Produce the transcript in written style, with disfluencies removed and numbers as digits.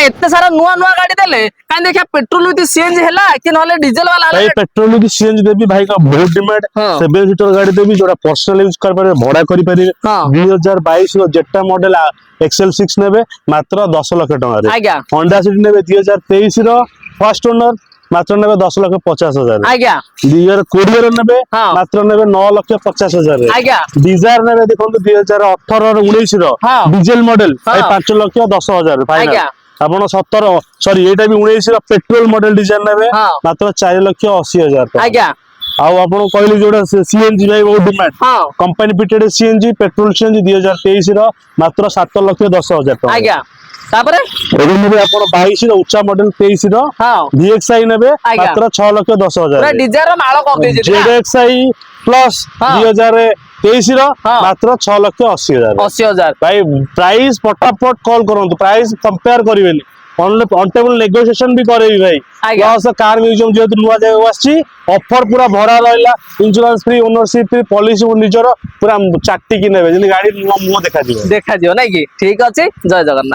एते सारा नुआ नुआ गाड़ी देले काई देखा पेट्रोल विथ सीएनजी हैला कि नहले डीजल वाला भाई पेट्रोल विथ सीएनजी देबी भाई का बहुत डिमांड। 7 सीटर गाड़ी देबी जोड़ा पर्सनल यूज कर पारे भड़ा करि पारे। 2022 रो जेटा मॉडल XL6 नेबे मात्र 10 लाख टका रे। आज्ञा होंडा सिटी नेबे 2023 रो फर्स्ट ओनर मात्र नेबे 10,50,000 आज्ञा 2020 रो नेबे मात्र नेबे 9,50,000 आज्ञा डिजायर नेबे देखंतु 2018 रो 19 रो डीजल मॉडल भाई 5,10,000 फाइनल। आपण 17 सॉरी एटा भी 19 रो पेट्रोल मॉडल डिजाइन नेबे मात्र 4,80,000 आज्ञा आउ आपण कहली जोड़ा सीएनजी भाई बहुत demand company fitted CNG petrol CNG 2023 रो मात्र 7,10,000 आज्ञा तापरे एबे नेबे आपण 22 रो उच्चा मॉडल 23 रो DXi नेबे मात्र 6,10,000 पूरा डिजायर माळ कर दे जे ZXi प्लस 2023 रो मात्र 6,80,000 80,000 भाई प्राइस फटाफट कॉल करंतु प्राइस कंपेयर करिवेनी ऑन टेबल नेगोशिएशन भी करेबी भाई प्लस कार म्यूजियम जेतु नुवा जाय आछि ऑफर पूरा भरा रहला insurance free ownership free policy निजर पूरा चाटी कि नेबे जनी गाड़ी नुवा मुंह देखा दियो नै कि ठीक अछि जय जगन्नाथ।